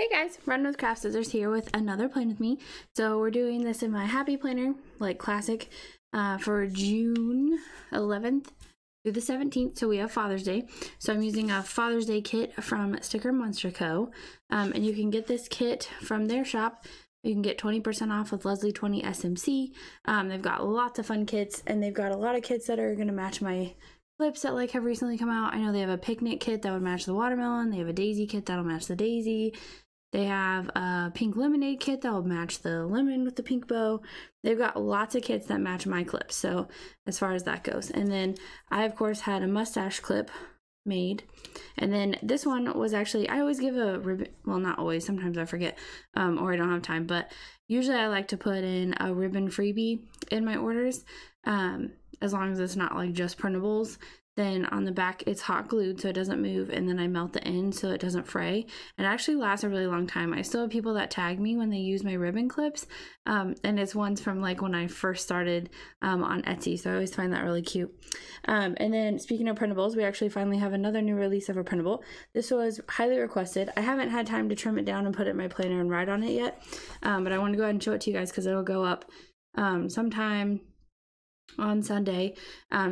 Hey guys, Run with Craft Scissors here with another plan with me. So we're doing this in my Happy Planner, like classic, for June 11th through the 17th. So we have Father's Day. So I'm using a Father's Day kit from StickerMonsterCo. And you can get this kit from their shop. You can get 20% off with Leslie 20 SMC. They've got lots of fun kits, and they've got a lot of kits that are going to match my clips that like have recently come out. I know they have a picnic kit that would match the watermelon. They have a daisy kit that'll match the daisy. They have a pink lemonade kit that will match the lemon with the pink bow. They've got lots of kits that match my clips, so as far as that goes. And then I, of course, had a mustache clip made. And then this one was actually, I always give a ribbon, well, not always, sometimes I forget, or I don't have time, but usually I like to put in a ribbon freebie in my orders, as long as it's not like just printables. Then on the back it's hot glued so it doesn't move, and then I melt the end so it doesn't fray. It actually lasts a really long time. I still have people that tag me when they use my ribbon clips, and it's ones from like when I first started on Etsy, so I always find that really cute. And then speaking of printables, we actually finally have another new release of a printable. This was highly requested. I haven't had time to trim it down and put it in my planner and write on it yet, but I want to go ahead and show it to you guys because it'll go up sometime on Sunday.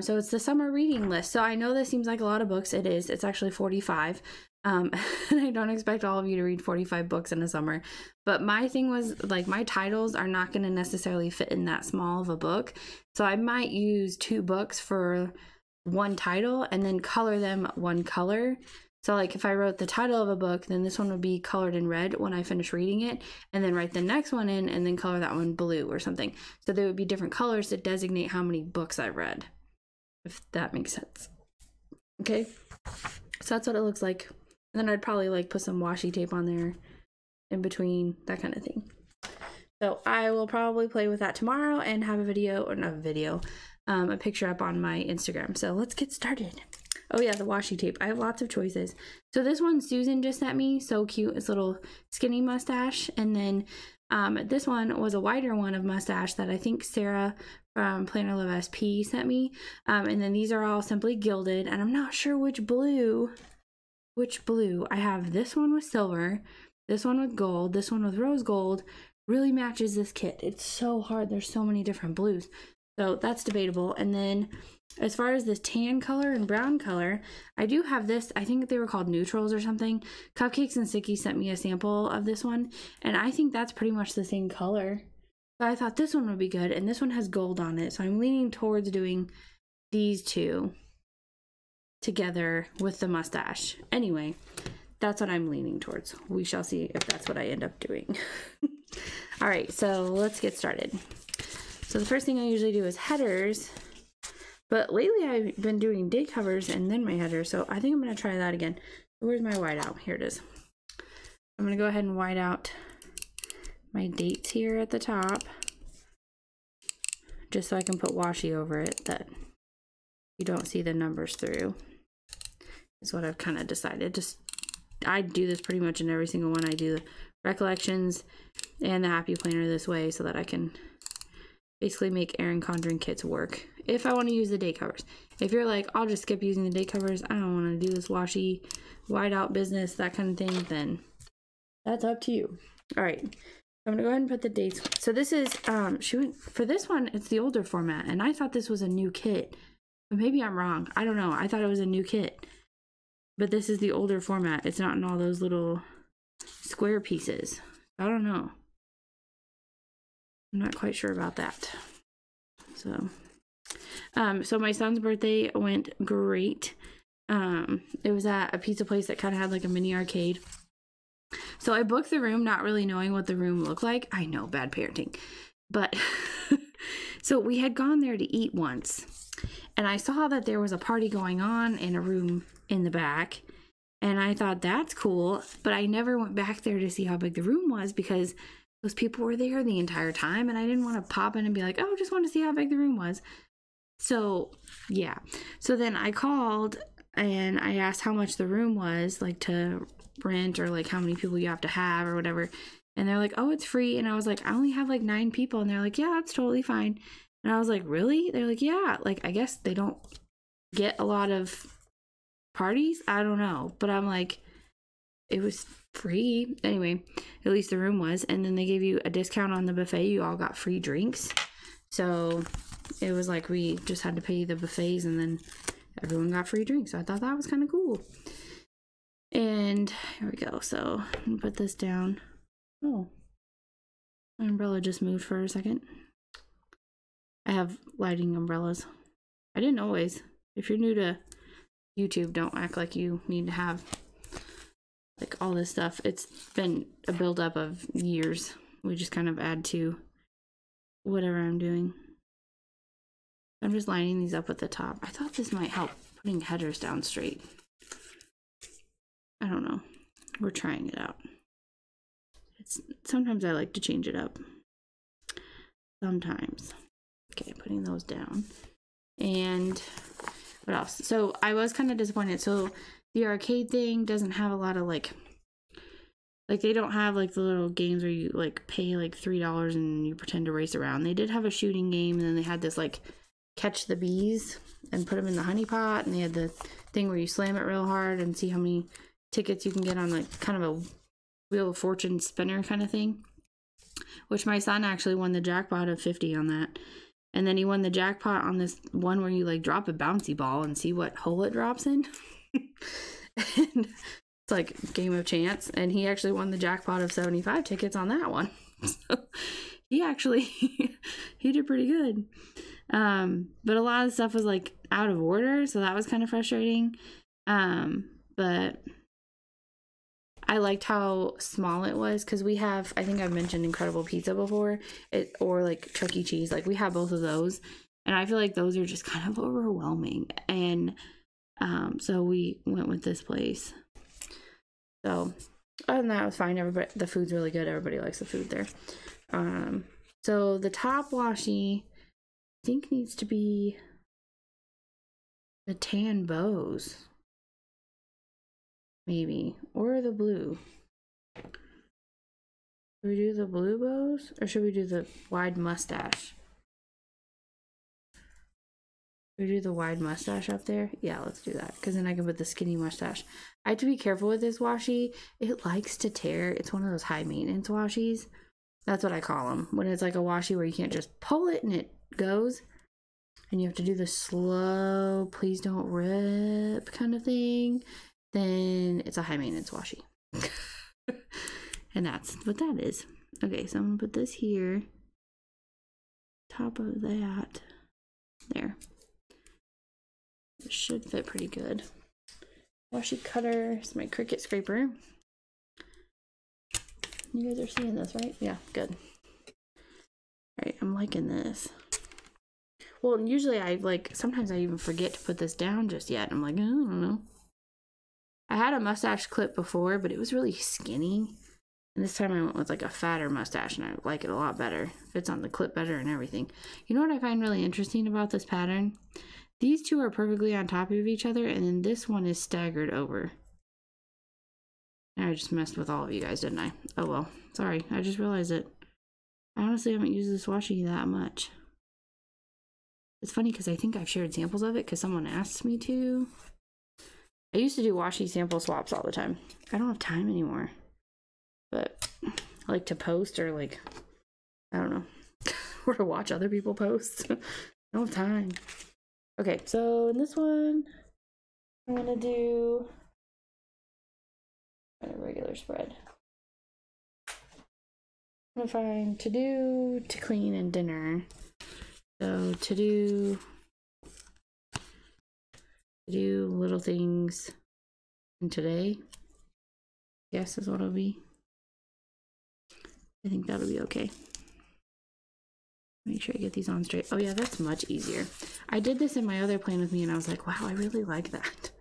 So it's the summer reading list. So I know this seems like a lot of books. It is. It's actually 45. And I don't expect all of you to read 45 books in a summer. But my thing was, like, my titles are not going to necessarily fit in that small of a book. So I might use 2 books for one title and then color them one color. So like if I wrote the title of a book, then this one would be colored in red when I finish reading it, and then write the next one in and then color that one blue or something. So there would be different colors to designate how many books I've read, if that makes sense. Okay, so that's what it looks like. And then I'd probably like put some washi tape on there in between, that kind of thing. So I will probably play with that tomorrow and have a video, or not a video, a picture up on my Instagram. So let's get started. Oh yeah, the washi tape. I have lots of choices. So this one Susan just sent me. So cute. It's a little skinny mustache. And then this one was a wider one of mustache that I think Sarah from Planner Love SP sent me. And then these are all simply gilded. And I'm not sure which blue. I have this one with silver, this one with gold, this one with rose gold. Really matches this kit. It's so hard. There's so many different blues. So that's debatable. And then as far as this tan color and brown color, I do have this. I think they were called neutrals or something. Cupcakes and Sicky sent me a sample of this one, and I think that's pretty much the same color. So I thought this one would be good, and this one has gold on it. So I'm leaning towards doing these two together with the mustache. Anyway, that's what I'm leaning towards. We shall see if that's what I end up doing. All right, so let's get started. So the first thing I usually do is headers, but lately I've been doing day covers and then my headers, so I think I'm going to try that again. Where's my whiteout? Here it is. I'm going to go ahead and white out my dates here at the top, just so I can put washi over it that you don't see the numbers through, is what I've kind of decided. I do this pretty much in every single one. I do the recollections and the happy planner this way so that I can basically make Erin Condren kits work if I want to use the day covers. If you're like, I'll just skip using the day covers, I don't want to do this washi whiteout business, that kind of thing, then that's up to you. All right, I'm gonna go ahead and put the dates. So this is for this one, it's the older format, and I thought this was a new kit, but maybe I'm wrong. I don't know. I thought it was a new kit, but this is the older format. It's not in all those little square pieces. I don't know. I'm not quite sure about that. So my son's birthday went great. It was at a pizza place that kind of had like a mini arcade. So I booked the room not really knowing what the room looked like. I know, bad parenting. But so we had gone there to eat once, and I saw that there was a party going on in a room in the back, and I thought that's cool, but I never went back there to see how big the room was because those people were there the entire time, and I didn't want to pop in and be like, oh, just want to see how big the room was. So yeah, so then I called and I asked how much the room was, like to rent, or like how many people you have to have or whatever, and they're like, oh, it's free. And I was like, I only have like 9 people, and they're like, yeah, that's totally fine. And I was like, really? They're like, yeah, like I guess they don't get a lot of parties, I don't know, but I'm like, it was free. Anyway, at least the room was. And then they gave you a discount on the buffet. You all got free drinks. So it was like we just had to pay the buffets and then everyone got free drinks. So I thought that was kind of cool. And here we go. So I'm gonna put this down. Oh, my umbrella just moved for a second. I have lighting umbrellas. I didn't always. If you're new to YouTube, don't act like you need to have like all this stuff. It's been a buildup of years. We just kind of add to whatever I'm doing. I'm just lining these up at the top. I thought this might help putting headers down straight. I don't know. We're trying it out. Sometimes I like to change it up. Sometimes. Okay, putting those down. And what else? So I was kind of disappointed. So the arcade thing doesn't have a lot of like they don't have like the little games where you like pay like $3 and you pretend to race around. They did have a shooting game, and then they had this like catch the bees and put them in the honey pot, and they had the thing where you slam it real hard and see how many tickets you can get on like kind of a Wheel of Fortune spinner kind of thing, which my son actually won the jackpot of 50 on that. And then he won the jackpot on this one where you like drop a bouncy ball and see what hole it drops in. And it's like a game of chance, and he actually won the jackpot of 75 tickets on that one. So he actually he did pretty good. But a lot of stuff was like out of order, so that was kind of frustrating. But I liked how small it was, because we have, I think I've mentioned Incredible Pizza before, or like Chuck E. Cheese. Like we have both of those, and I feel like those are just kind of overwhelming. And so we went with this place. So other than that, it was fine. Everybody, the food's really good. Everybody likes the food there. So the top washi, I think, needs to be the tan bows. Maybe, or the blue. Should we do the blue bows, or should we do the wide mustache? Should we do the wide mustache up there? Yeah, let's do that, because then I can put the skinny mustache. I have to be careful with this washi. It likes to tear. It's one of those high maintenance washies. That's what I call them. When it's like a washi where you can't just pull it and it goes, and you have to do the slow, please don't rip kind of thing, then it's a high maintenance washi. And that's what that is. Okay, so I'm gonna put this here, top of that, there. It should fit pretty good. Washi cutter, it's my Cricut scraper. You guys are seeing this, right? Yeah, good. Alright, I'm liking this. Well, usually I like, sometimes I even forget to put this down just yet. I'm like, I don't know. I had a mustache clip before, but it was really skinny. And this time I went with like a fatter mustache, and I like it a lot better. Fits on the clip better and everything. You know what I find really interesting about this pattern? These two are perfectly on top of each other, and then this one is staggered over. I just messed with all of you guys, didn't I? Oh well, sorry. I just realized it. I honestly haven't used this washi that much. It's funny because I think I've shared samples of it because someone asked me to. I used to do washi sample swaps all the time. I don't have time anymore. But I like to post, or like, I don't know, or to watch other people post. I don't have time. Okay, so in this one, I'm gonna do a regular spread. I'm gonna find to do, to clean, and dinner. So to do little things, and today, yes, is what it'll be. I think that'll be okay. Make sure I get these on straight. Oh yeah, that's much easier. I did this in my other plan with me, and I was like, wow, I really like that.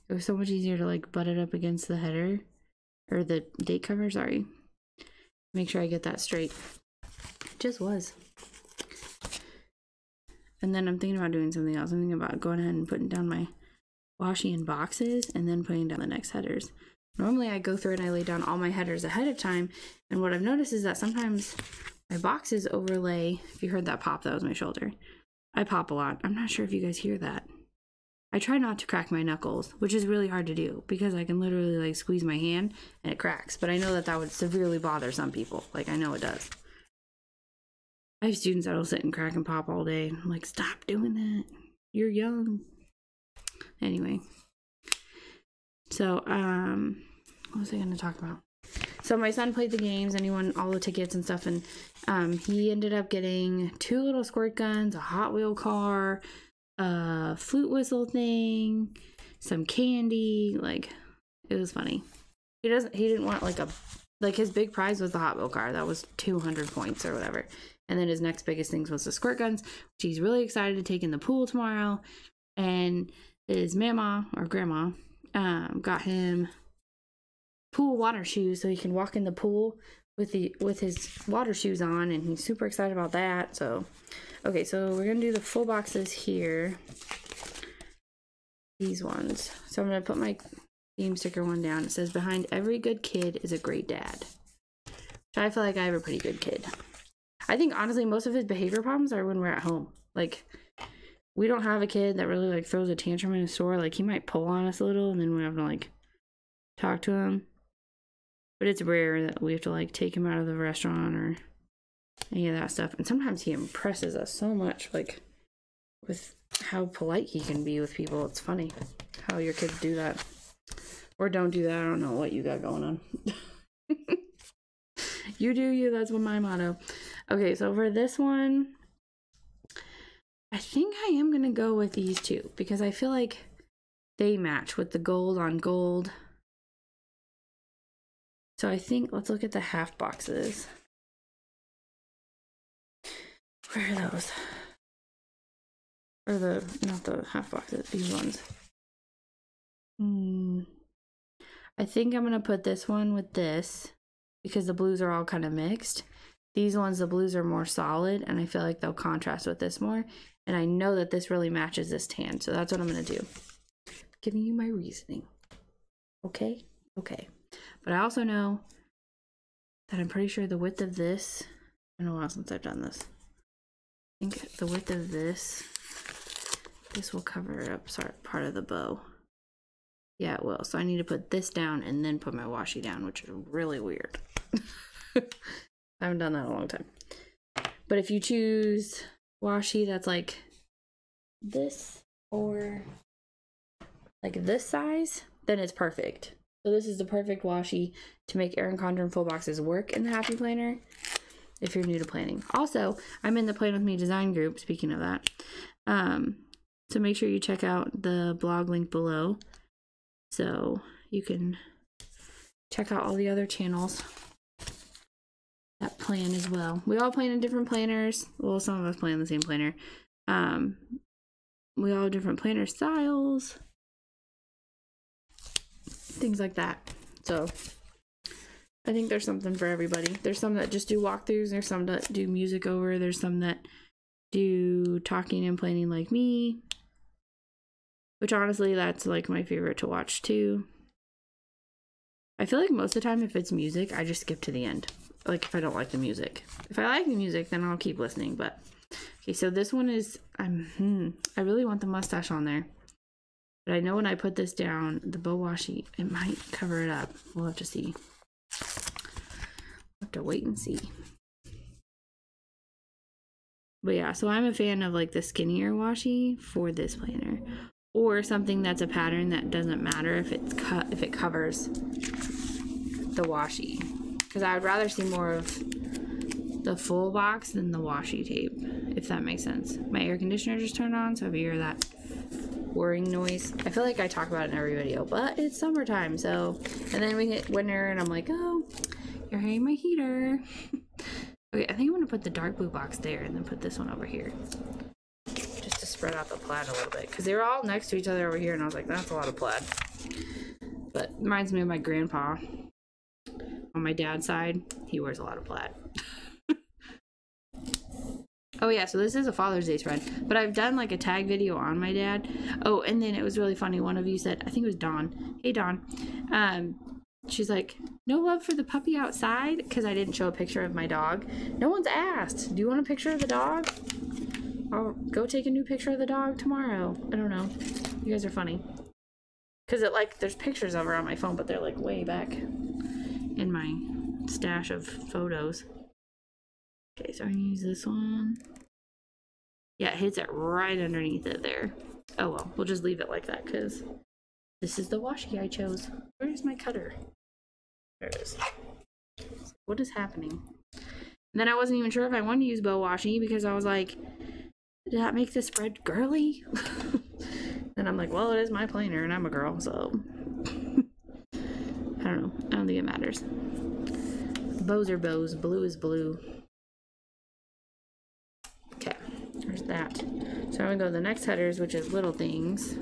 It was so much easier to like butt it up against the header, or the date cover, sorry. Make sure I get that straight. It just was. And then I'm thinking about doing something else. I'm thinking about going ahead and putting down my washi in boxes, and then putting down the next headers. Normally I go through and I lay down all my headers ahead of time, and what I've noticed is that sometimes my boxes overlay. If you heard that pop, that was my shoulder. I pop a lot. I'm not sure if you guys hear that. I try not to crack my knuckles, which is really hard to do because I can literally like squeeze my hand and it cracks. But I know that that would severely bother some people. Like, I know it does. I have students that will sit and crack and pop all day. I'm like, stop doing that. You're young. Anyway. So, what was I going to talk about? So my son played the games and he won all the tickets and stuff. And he ended up getting 2 little squirt guns, a Hot Wheel car, a flute whistle thing, some candy. Like, it was funny. He didn't want like his big prize was the Hot Wheel car. That was 200 points or whatever. And then his next biggest things was the squirt guns, which he's really excited to take in the pool tomorrow. And his mama or grandma got him pool water shoes so he can walk in the pool with his water shoes on, and he's super excited about that. So okay, so we're gonna do the full boxes here, these ones. So I'm gonna put my theme sticker one down. It says, behind every good kid is a great dad, which I feel like I have a pretty good kid. I think honestly most of his behavior problems are when we're at home. Like, we don't have a kid that really like throws a tantrum in a store. Like, he might pull on us a little and then we have to like talk to him. But it's rare that we have to like take him out of the restaurant or any of that stuff. And sometimes he impresses us so much, like with how polite he can be with people. It's funny how your kids do that or don't do that. I don't know what you got going on. You do you. That's what my motto. Okay, so for this one, I think I am gonna go with these two because I feel like they match with the gold on gold. So I think, let's look at the half boxes. Where are those? Or not the half boxes, these ones. I think I'm going to put this one with this because the blues are all kind of mixed. These ones, the blues are more solid and I feel like they'll contrast with this more. And I know that this really matches this tan, so that's what I'm going to do. Giving you my reasoning. Okay? Okay. But I also know that I'm pretty sure the width of this, it's been a while since I've done this. I think the width of this will cover up part of the bow. Yeah, it will. So I need to put this down and then put my washi down, which is really weird. I haven't done that in a long time. But if you choose washi that's like this or like this size, then it's perfect. So this is the perfect washi to make Erin Condren full boxes work in the Happy Planner if you're new to planning. Also, I'm in the Plan With Me design group, speaking of that. So make sure you check out the blog link below so you can check out all the other channels that plan as well. We all plan in different planners. Well, some of us plan the same planner. We all have different planner styles. Things like that. So I think there's something for everybody. There's some that just do walkthroughs, there's some that do music over, there's some that do talking and planning like me, which honestly that's like my favorite to watch too. I feel like most of the time if it's music I just skip to the end, like if I don't like the music. If I like the music then I'll keep listening. But okay, so this one is I really want the mustache on there. But I know when I put this down, the bow washi, it might cover it up. We'll have to see. We'll have to wait and see. But yeah, so I'm a fan of like the skinnier washi for this planner. Or something that's a pattern that doesn't matter if it covers the washi. Because I would rather see more of the full box than the washi tape, if that makes sense. My air conditioner just turned on, so if you hear that whirring noise, I feel like I talk about it in every video, but it's summertime, so, and then we hit winter and I'm like, oh, you're hearing my heater. Okay, I think I'm gonna put the dark blue box there and then put this one over here just to spread out the plaid a little bit, because they were all next to each other over here and I was like, that's a lot of plaid. But it reminds me of my grandpa on my dad's side. He wears a lot of plaid. Oh yeah, so this is a Father's Day spread, but I've done like a tag video on my dad. Oh, and then it was really funny. One of you said, I think it was Dawn. Hey Dawn. She's like, no love for the puppy outside, because I didn't show a picture of my dog. No one's asked. Do you want a picture of the dog? I'll go take a new picture of the dog tomorrow. I don't know. You guys are funny. Because it like, there's pictures of her on my phone, but they're like way back in my stash of photos. Okay, so I'm gonna use this one. Yeah, it hits it right underneath it there. Oh well, we'll just leave it like that because this is the washi I chose. Where's my cutter? There it is. What is happening? And then I wasn't even sure if I wanted to use bow washi because I was like, did that make the spread girly? Then I'm like, well, it is my planer and I'm a girl, so I don't know. I don't think it matters. Bows are bows. Blue is blue. Okay, there's that. So I'm gonna go to the next headers, which is little things.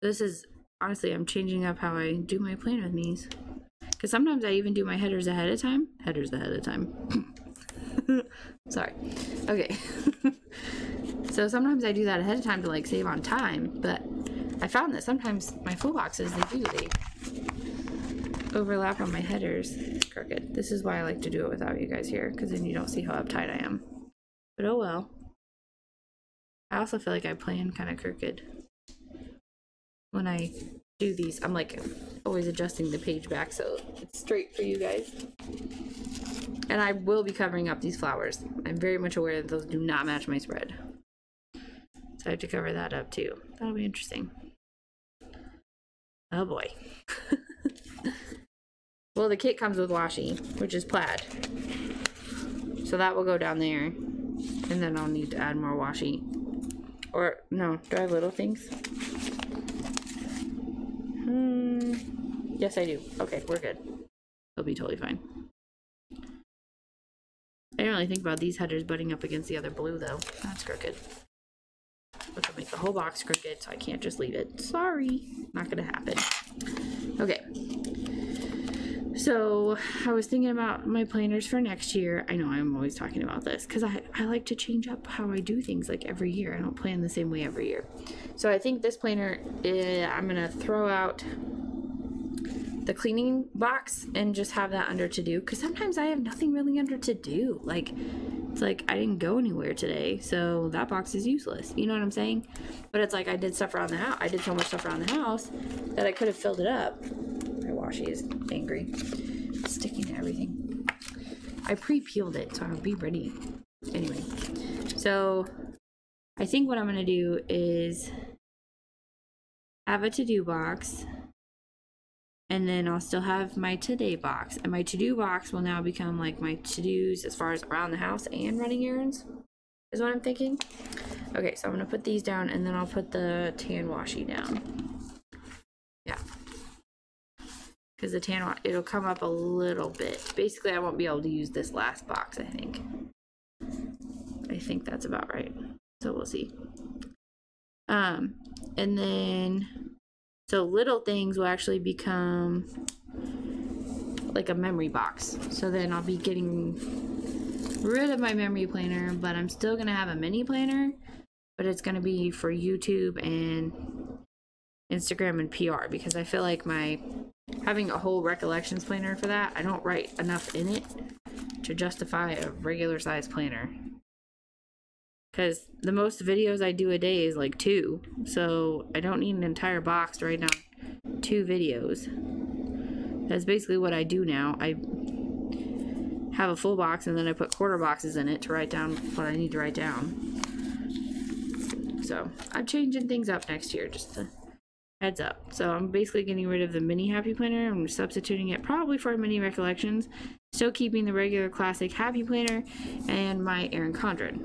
This is, honestly, I'm changing up how I do my planner with these. Because sometimes I even do my headers ahead of time. Headers ahead of time. Sorry. Okay. So sometimes I do that ahead of time to like save on time, but I found that sometimes my full boxes, they overlap on my headers. It's crooked. This is why I like to do it without you guys here, because then you don't see how uptight I am. But oh well. I also feel like I plan kind of crooked when I do these. I'm like always adjusting the page back so it's straight for you guys. And I will be covering up these flowers. I'm very much aware that those do not match my spread. So I have to cover that up too. That'll be interesting. Oh boy. Well, the kit comes with washi, which is plaid. So that will go down there. And then I'll need to add more washi. Or, no, do I have little things? Yes, I do. Okay, we're good. It'll be totally fine. I didn't really think about these headers butting up against the other blue, though. That's crooked. Which will make the whole box crooked, so I can't just leave it. Sorry. Not gonna happen. Okay. So, I was thinking about my planners for next year. I know I'm always talking about this, because I like to change up how I do things, like, every year. I don't plan the same way every year. So, I think this planner, I'm gonna throw out the cleaning box and just have that under to do, because sometimes I have nothing really under to do. Like, it's like I didn't go anywhere today, so that box is useless, you know what I'm saying? But it's like I did stuff around the house. I did so much stuff around the house that I could have filled it up. My washi is angry. It's sticking to everything. I pre-peeled it, so I'll be ready. Anyway, so I think what I'm gonna do is have a to-do box, and then I'll still have my today box, and my to-do box will now become like my to-dos as far as around the house and running errands, is what I'm thinking. Okay, so I'm gonna put these down, and then I'll put the tan washi down. Yeah, because the tan washi, it'll come up a little bit. Basically, I won't be able to use this last box, I think. I think that's about right. So we'll see. And then, so little things will actually become like a memory box. So then I'll be getting rid of my memory planner, but I'm still gonna have a mini planner, but it's gonna be for YouTube and Instagram and PR, because I feel like having a whole recollections planner for that, I don't write enough in it to justify a regular size planner. Because the most videos I do a day is like 2, so I don't need an entire box to write down 2 videos. That's basically what I do now. I have a full box and then I put quarter boxes in it to write down what I need to write down. So I'm changing things up next year, just a heads up. So I'm basically getting rid of the mini happy planner. I'm substituting it probably for mini recollections, still keeping the regular classic happy planner and my Erin Condren.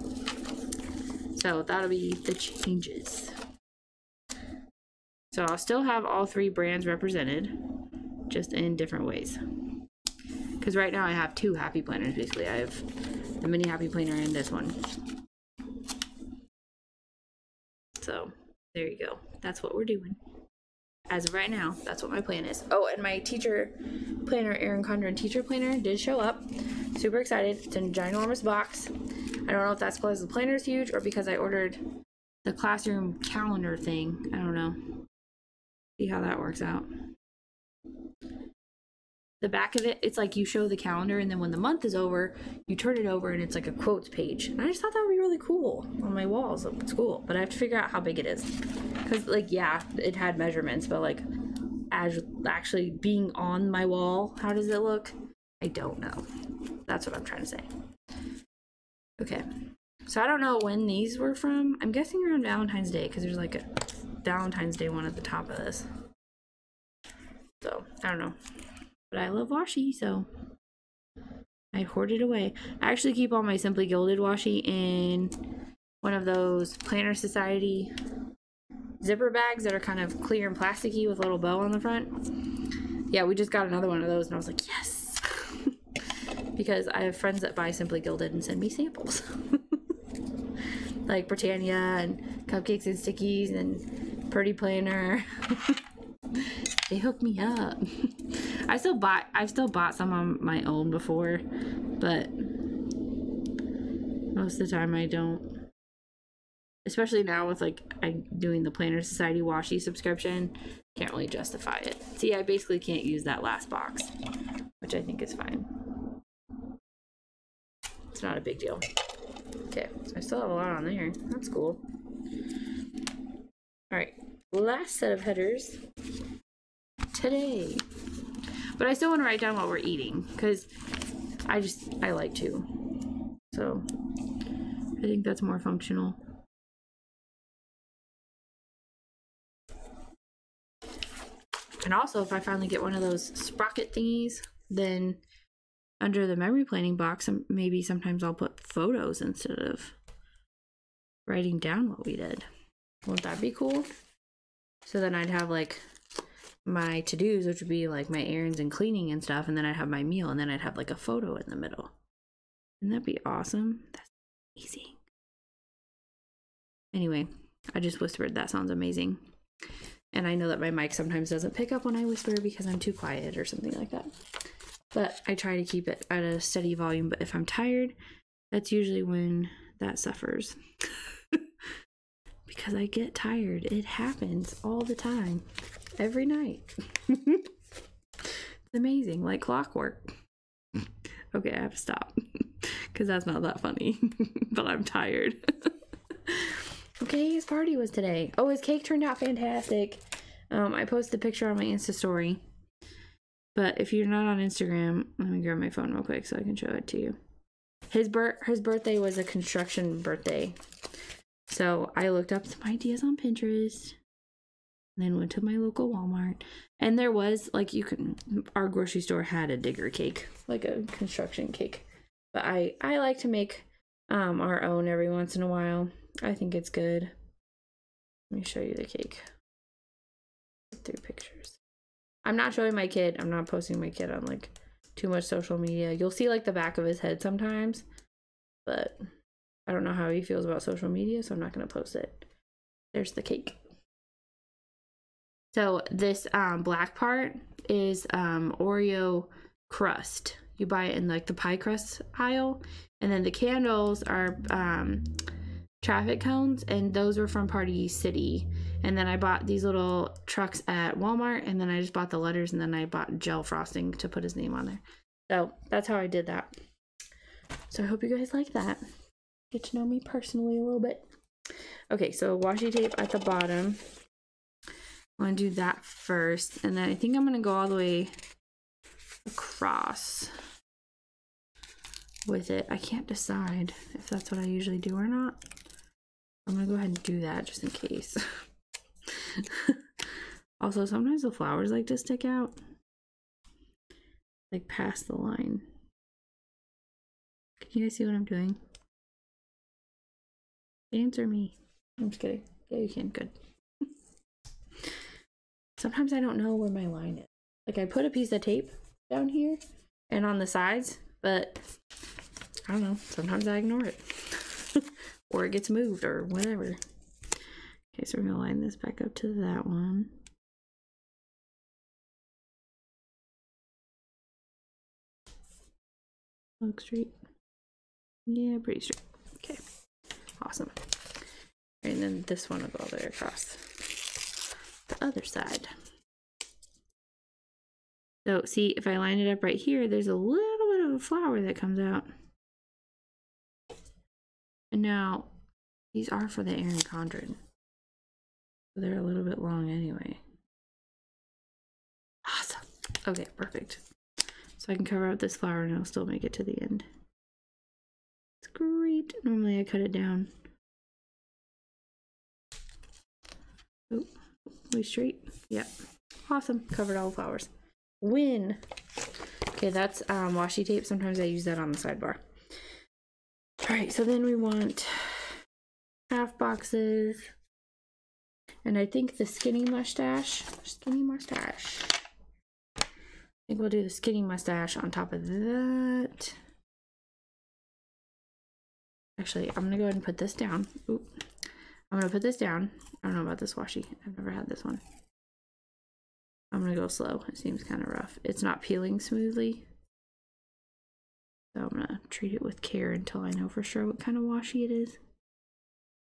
So that'll be the changes. So I'll still have all 3 brands represented, just in different ways. Because right now I have 2 happy planners, basically. I have the mini happy planner and this one. So there you go. That's what we're doing. As of right now, that's what my plan is. Oh, and my teacher planner, Erin Condren teacher planner, did show up. Super excited. It's in a ginormous box. I don't know if that's because the planner is huge or because I ordered the classroom calendar thing. I don't know. See how that works out. the back of it, it's like you show the calendar, and then when the month is over, you turn it over and it's like a quotes page. And I just thought that would be really cool on my walls at school, but I have to figure out how big it is. Because, like, yeah, it had measurements, but like, as actually being on my wall, how does it look? I don't know. That's what I'm trying to say. Okay. So I don't know when these were from. I'm guessing around Valentine's Day, because there's like a Valentine's Day one at the top of this. So, I don't know. But I love washi, so I hoard it away. I actually keep all my Simply Gilded washi in one of those Planner Society zipper bags that are kind of clear and plasticky with a little bow on the front. Yeah, we just got another one of those, and I was like, yes! Because I have friends that buy Simply Gilded and send me samples. Like Britannia and Cupcakes and Stickies and Pretty Planner. They hooked me up. I've still bought some on my own before, but most of the time I don't. Especially now with like I'm doing the Planner Society washi subscription, can't really justify it. See, I basically can't use that last box, which I think is fine. It's not a big deal. Okay, so I still have a lot on there. That's cool. Alright, last set of headers today. But I still want to write down what we're eating, because I like to. So, I think that's more functional. And also, if I finally get one of those sprocket thingies, then under the memory planning box, maybe sometimes I'll put photos instead of writing down what we did. Won't that be cool? So then I'd have like my to-dos, which would be like my errands and cleaning and stuff, and then I'd have my meal, and then I'd have like a photo in the middle. Wouldn't that be awesome? That's amazing. Anyway, I just whispered, that sounds amazing. And I know that my mic sometimes doesn't pick up when I whisper because I'm too quiet or something like that. But I try to keep it at a steady volume, but if I'm tired, that's usually when that suffers. Because I get tired. It happens all the time. Every night. It's amazing, like clockwork. Okay, I have to stop. Because that's not that funny. But I'm tired. Okay, his party was today. Oh, his cake turned out fantastic. I posted a picture on my Insta story. But if you're not on Instagram, let me grab my phone real quick so I can show it to you. His birthday was a construction birthday. So I looked up some ideas on Pinterest. And then went to my local Walmart. And there was, like, our grocery store had a digger cake. Like a construction cake. But I like to make our own every once in a while. I think it's good. Let me show you the cake. Through pictures. I'm not showing my kid. I'm not posting my kid on like too much social media. You'll see like the back of his head sometimes, but I don't know how he feels about social media, so I'm not going to post it. There's the cake. So this black part is Oreo crust. You buy it in like the pie crust aisle, and then the candles are traffic cones, and those were from Party City. And then I bought these little trucks at Walmart, and then I just bought the letters, and then I bought gel frosting to put his name on there. So that's how I did that. So I hope you guys like that. Get to know me personally a little bit. Okay, so washi tape at the bottom. I'm going to do that first, and then I think I'm going to go all the way across with it. I can't decide if that's what I usually do or not. I'm going to go ahead and do that just in case. Also, sometimes the flowers like to stick out, like past the line. Can you guys see what I'm doing? Answer me. I'm just kidding. Yeah, you can. Good. Sometimes I don't know where my line is. Like, I put a piece of tape down here and on the sides, but I don't know. Sometimes I ignore it. Or it gets moved or whatever. Okay, so we're going to line this back up to that one. Look straight. Yeah, pretty straight. Okay, awesome. And then this one will go all the way across the other side. So see, if I line it up right here, there's a little bit of a flower that comes out. And now, these are for the Erin Condren. So they're a little bit long anyway. Awesome. Okay, perfect. So I can cover up this flower and it'll still make it to the end. It's great. Normally I cut it down. Oh, way straight. Yep. Awesome. Covered all the flowers. Win. Okay, that's washi tape. Sometimes I use that on the sidebar. Alright, so then we want half boxes. And I think the skinny mustache. I think we'll do the skinny mustache on top of that. Actually, I'm gonna go ahead and put this down. Oop. I'm gonna put this down. I don't know about this washi. I've never had this one. I'm gonna go slow. It seems kind of rough. It's not peeling smoothly. So I'm gonna treat it with care until I know for sure what kind of washi it is.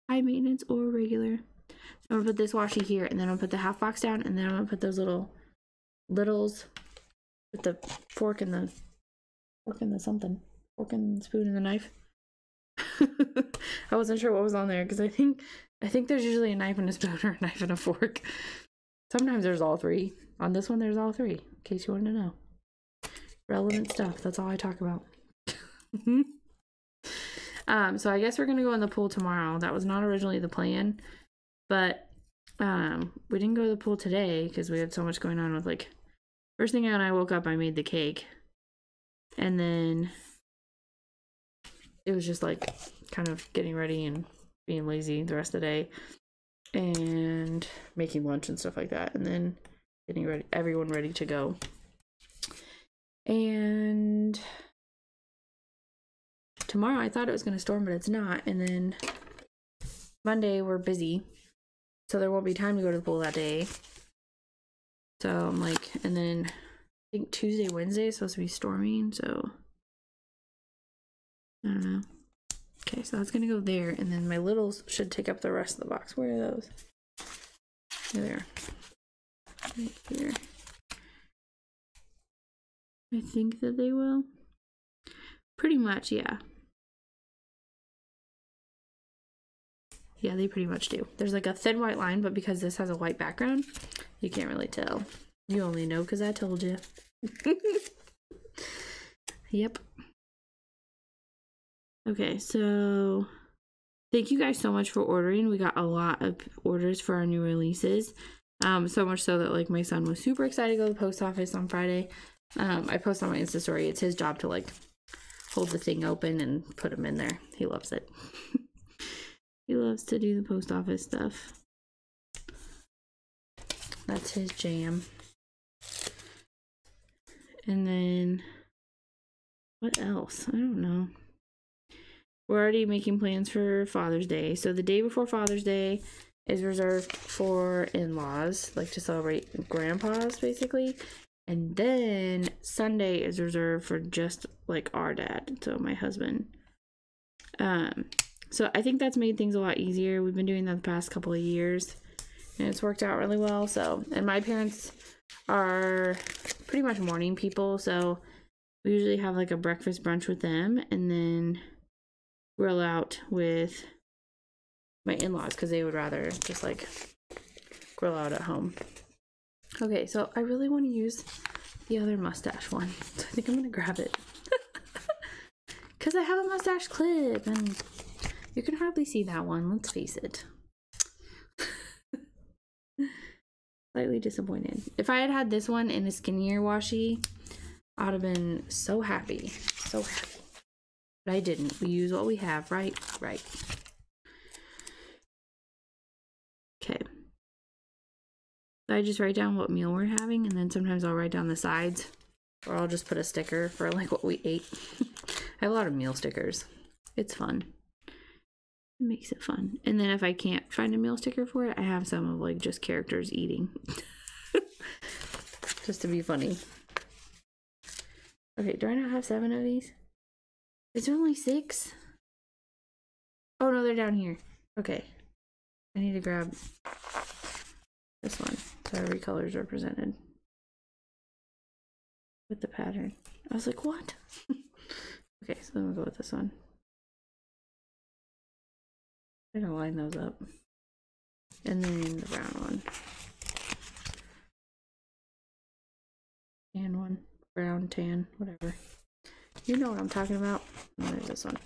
High maintenance or regular. So I'm gonna put this washi here, and then I'm gonna put the half box down, and then I'm gonna put those littles with the fork and the something. Fork and spoon and the knife. I wasn't sure what was on there because I think there's usually a knife and a spoon or a knife and a fork. Sometimes there's all three. On this one there's all three, in case you wanted to know. Relevant stuff, that's all I talk about. So I guess we're gonna go in the pool tomorrow. That was not originally the plan, but we didn't go to the pool today because we had so much going on with, like, first thing when I woke up I made the cake, and then it was just like kind of getting ready and being lazy the rest of the day and making lunch and stuff like that, and then getting ready, everyone ready to go. And tomorrow I thought it was going to storm, but it's not. And then Monday we're busy, so there won't be time to go to the pool that day. So I'm like, and then I think Tuesday, Wednesday is supposed to be storming, so I don't know. Okay, so that's gonna go there, and then my littles should take up the rest of the box. Where are those? There they are. Right here. I think that they will. Pretty much, yeah. Yeah, they pretty much do. There's like a thin white line, but because this has a white background, you can't really tell. You only know because I told you. Yep. Okay, so thank you guys so much for ordering. We got a lot of orders for our new releases. So much so that, like, my son was super excited to go to the post office on Friday. I posted on my Insta story. It's his job to, like, hold the thing open and put them in there. He loves it. He loves to do the post office stuff. That's his jam. And then what else? I don't know. We're already making plans for Father's Day. So the day before Father's Day is reserved for in-laws, like to celebrate grandpas, basically. And then Sunday is reserved for just, like, our dad, so my husband. So I think that's made things a lot easier. We've been doing that the past couple of years, and it's worked out really well. So, and my parents are pretty much morning people, so we usually have, like, a breakfast brunch with them, and then grill out with my in-laws because they would rather just, like, grill out at home. Okay, so I really want to use the other mustache one, so I think I'm gonna grab it because I have a mustache clip and you can hardly see that one, let's face it. Slightly disappointed. If I had had this one in a skinnier washi, I'd have been so happy, so happy. But I didn't. We use what we have, right? Right. Okay. So I just write down what meal we're having, and then sometimes I'll write down the sides, or I'll just put a sticker for, like, what we ate. I have a lot of meal stickers. It's fun. It makes it fun. And then if I can't find a meal sticker for it, I have some of, like, just characters eating. Just to be funny. Okay, do I not have 7 of these? Is there only 6? Oh no, they're down here. Okay. I need to grab this one so every color is represented. with the pattern. I was like, what? Okay, so then we'll go with this one. I'm gonna line those up. And then the brown one. Tan one. Brown, tan, whatever. You know what I'm talking about. And there's this one.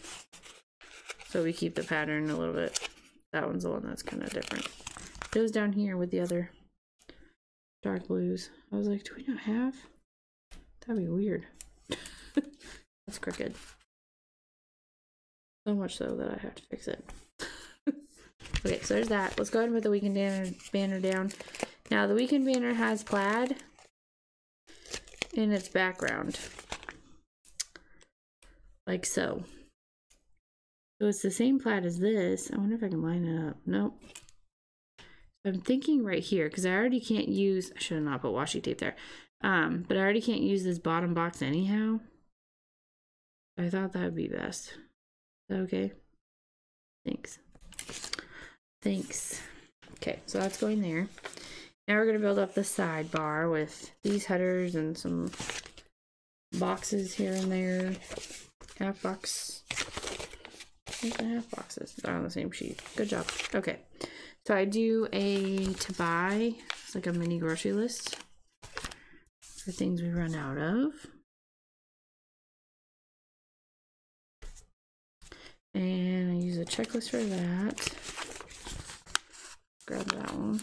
So we keep the pattern a little bit. That one's the one that's kind of different. It goes down here with the other dark blues. I was like, do we not have? That'd be weird. That's crooked. So much so that I have to fix it. Okay, so there's that. Let's go ahead and put the weekend banner down. Now, the weekend banner has plaid in its background. Like so. So it's the same plaid as this. I wonder if I can line it up. Nope. I'm thinking right here, because I already can't use, I should have not put washi tape there. But I already can't use this bottom box anyhow. I thought that would be best. Is that okay? Thanks. Thanks. Okay, so that's going there. Now we're going to build up the sidebar with these headers and some boxes here and there. Half box. Where's the half boxes? They're on the same sheet. Good job. Okay. So I do a to buy. It's like a mini grocery list for things we run out of. And I use a checklist for that. Grab that one.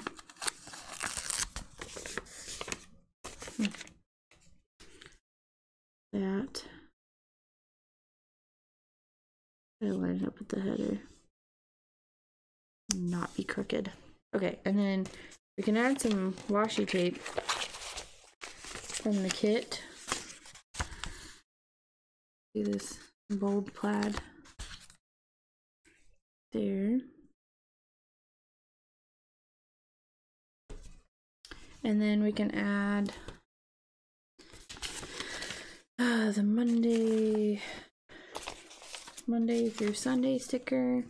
That. I line it up with the header. Not be crooked. Okay, and then we can add some washi tape from the kit. See this bold plaid there. And then we can add the Monday through Sunday sticker.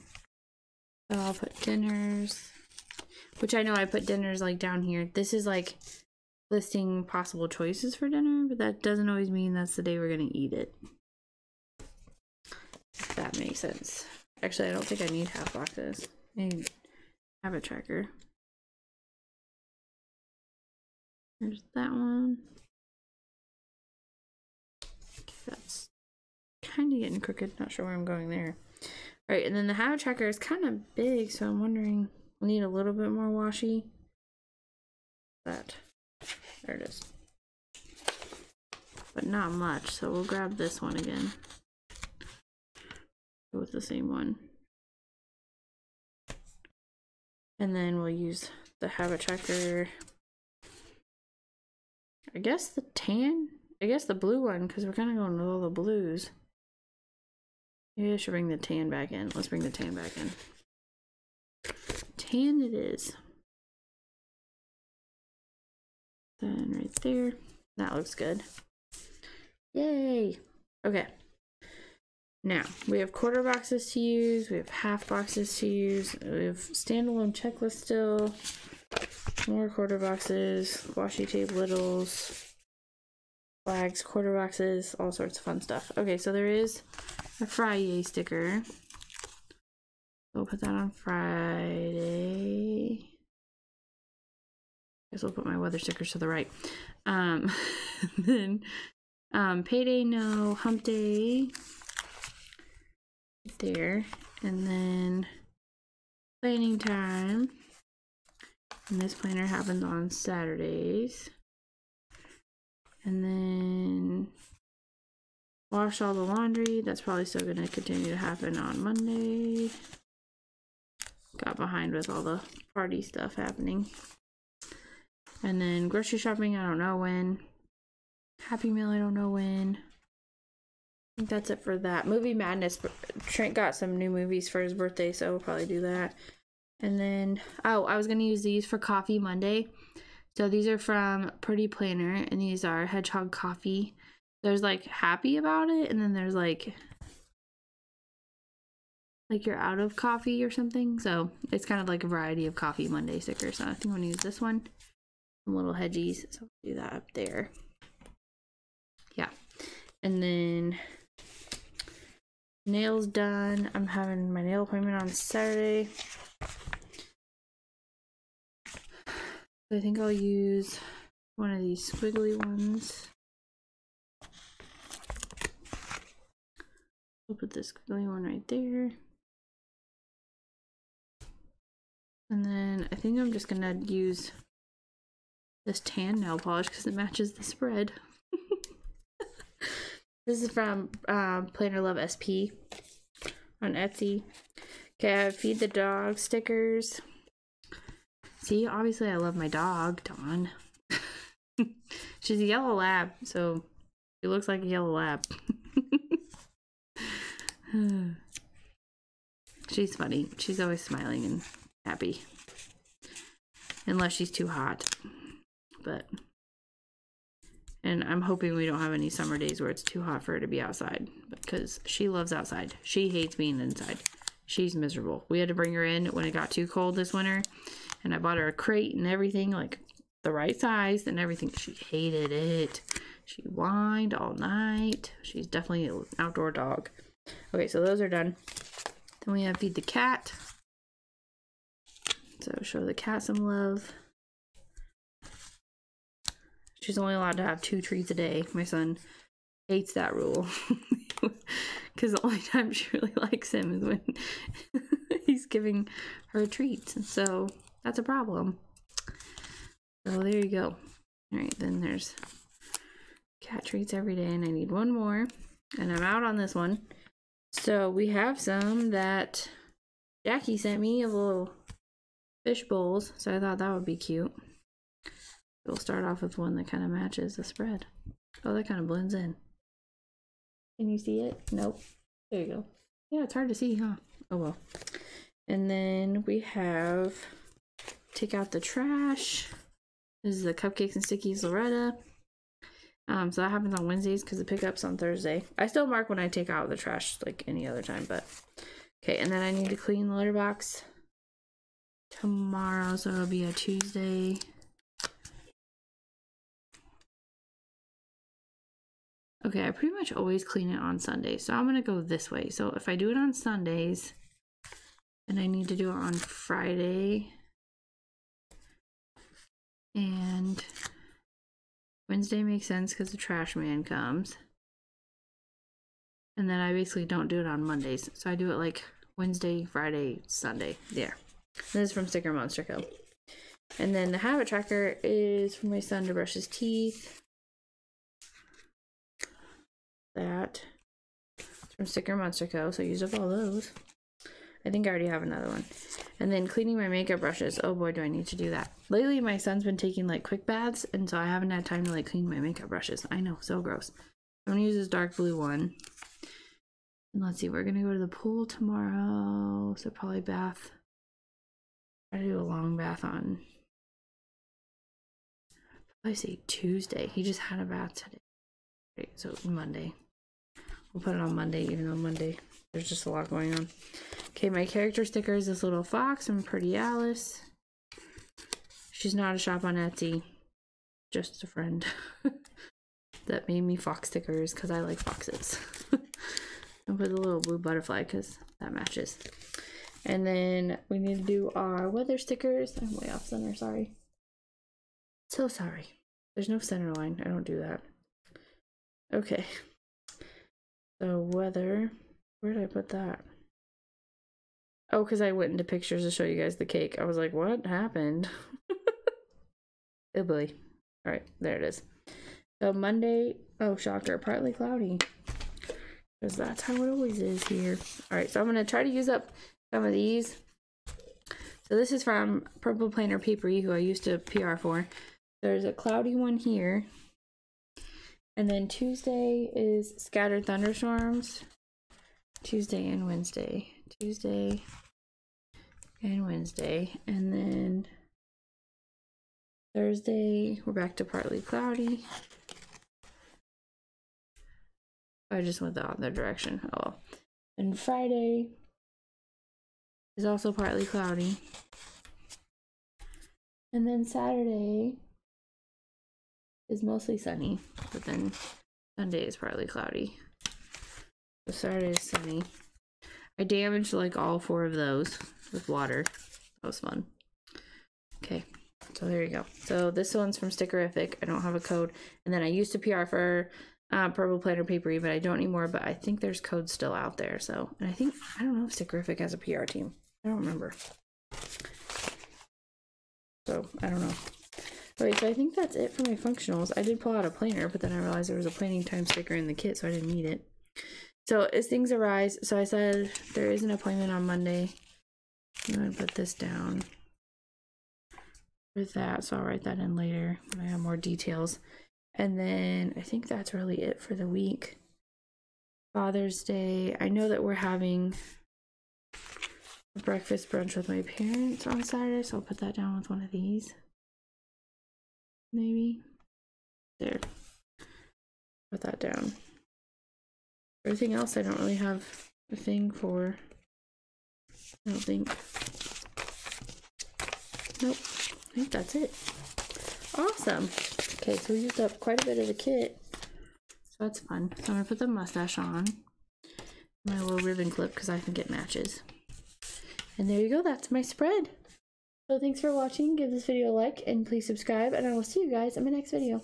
So I'll put dinners, which I know I put dinners like down here. This is like listing possible choices for dinner, but that doesn't always mean that's the day we're gonna eat it. If that makes sense. Actually, I don't think I need half boxes. I need habit tracker. There's that one. That's kind of getting crooked. Not sure where I'm going there. All right, and then the habit tracker is kind of big, so I'm wondering, I need a little bit more washi. That. There it is. But not much, so we'll grab this one again. Go with the same one. And then we'll use the habit tracker. I guess the tan? I guess the blue one, because we're kind of going with all the blues. Maybe I should bring the tan back in. Let's bring the tan back in. Tan it is. Then right there. That looks good. Yay! Okay. Now, we have quarter boxes to use. We have half boxes to use. We have standalone checklist still. More quarter boxes. Washi tape littles. Flags, quarter boxes. All sorts of fun stuff. Okay, so there is a Friday sticker. We'll put that on Friday. Guess we'll put my weather stickers to the right. Then payday, no. Hump day. There. And then planning time. And this planner happens on Saturdays. And then wash all the laundry. That's probably still going to continue to happen on Monday. Got behind with all the party stuff happening. And then grocery shopping, I don't know when. Happy Meal, I don't know when. I think that's it for that. Movie Madness. Trent got some new movies for his birthday, so we'll probably do that. And then, oh, I was going to use these for Coffee Monday. So these are from Pretty Planner, and these are Hedgehog Coffee. There's like happy about it, and then there's like you're out of coffee or something. So it's kind of like a variety of Coffee Monday stickers. So I think I'm going to use this one. Some little hedgies, so I'll do that up there. And then nails done. I'm having my nail appointment on Saturday. I think I'll use one of these squiggly ones. We'll put this squiggly one right there. And then I think I'm just gonna use this tan nail polish because it matches the spread. This is from Planner Love SP on Etsy. Okay, I have Feed the Dog stickers. See, obviously I love my dog, Dawn. She's a yellow lab, so she looks like a yellow lab. She's funny. She's always smiling and happy. Unless she's too hot. And I'm hoping we don't have any summer days where it's too hot for her to be outside, because she loves outside. She hates being inside. She's miserable. We had to bring her in when it got too cold this winter, and I bought her a crate and everything, like the right size and everything. She hated it. She whined all night. She's definitely an outdoor dog. Okay, so those are done. Then we have Feed the Cat. So show the cat some love. She's only allowed to have 2 treats a day. My son hates that rule. Because the only time she really likes him is when he's giving her treats. And so that's a problem. So there you go. Alright, then there's cat treats every day, and I need one more. And I'm out on this one. So we have some that Jackie sent me of little fish bowls. So I thought that would be cute. We'll start off with one that kind of matches the spread. Oh, that kind of blends in. Can you see it? Nope. There you go. Yeah, it's hard to see, huh? Oh well. And then we have Take Out the Trash. This is the Cupcakes and Stickies Loretta. So that happens on Wednesdays because the pickup's on Thursday. I still mark when I take out the trash like any other time, but okay. And then I need to clean the litter box tomorrow, so it'll be a Tuesday. Okay, I pretty much always clean it on Sundays, so I'm gonna go this way. So if I do it on Sundays, then I need to do it on Friday and Wednesday makes sense because the trash man comes. And then I basically don't do it on Mondays, so I do it like Wednesday, Friday, Sunday. There. This is from StickerMonsterCo. And then the habit tracker is for my son to brush his teeth. That. It's from StickerMonsterCo, so I use up all those. I think I already have another one. And then cleaning my makeup brushes. Oh boy, do I need to do that. Lately, my son's been taking like quick baths, and so I haven't had time to like clean my makeup brushes. I know, so gross. I'm gonna use this dark blue one. And let's see, we're gonna go to the pool tomorrow, so probably bath. Try to do a long bath on, I say Tuesday. He just had a bath today. Okay, so Monday. We'll put it on Monday, even though Monday there's just a lot going on. Okay, my character sticker is this little fox from Pretty Alice. She's not a shop on Etsy, just a friend that made me fox stickers because I like foxes. I'll put a little blue butterfly because that matches. And then we need to do our weather stickers. I'm way off center, sorry. So sorry. There's no center line. I don't do that. Okay. So weather. Where did I put that? Oh, because I went into pictures to show you guys the cake. I was like, what happened? Oh boy. Alright, there it is. So Monday, oh shocker, partly cloudy. Because that's how it always is here. Alright, so I'm going to try to use up some of these. So this is from Purple Planner Papery, who I used to PR for. There's a cloudy one here. And then Tuesday is Scattered Thunderstorms. Tuesday and Wednesday. Tuesday and Wednesday. And then Thursday, we're back to partly cloudy. I just went the other direction. Oh well. And Friday is also partly cloudy. And then Saturday is mostly sunny, but then Sunday is partly cloudy. So Saturday is sunny. I damaged like all 4 of those with water. That was fun. Okay, so there you go. So this one's from Stickerific. I don't have a code. And then I used to PR for Purple Planner Papery, but I don't anymore. But I think there's codes still out there. So, and I don't know if Stickerific has a PR team. I don't remember. So I don't know. Okay, so I think that's it for my functionals. I did pull out a planner, but then I realized there was a planning time sticker in the kit, so I didn't need it. So as things arise, so I said there is an appointment on Monday. I'm going to put this down with that, so I'll write that in later when I have more details. And then I think that's really it for the week. Father's Day. I know that we're having a breakfast brunch with my parents on Saturday, so I'll put that down with one of these. Maybe. There. Put that down. Everything else I don't really have a thing for. I don't think. Nope. I think that's it. Awesome. Okay, so we used up quite a bit of the kit. So that's fun. So I'm going to put the mustache on. My little ribbon clip because I think it matches. And there you go. That's my spread. So thanks for watching. Give this video a like and please subscribe. And I will see you guys in my next video.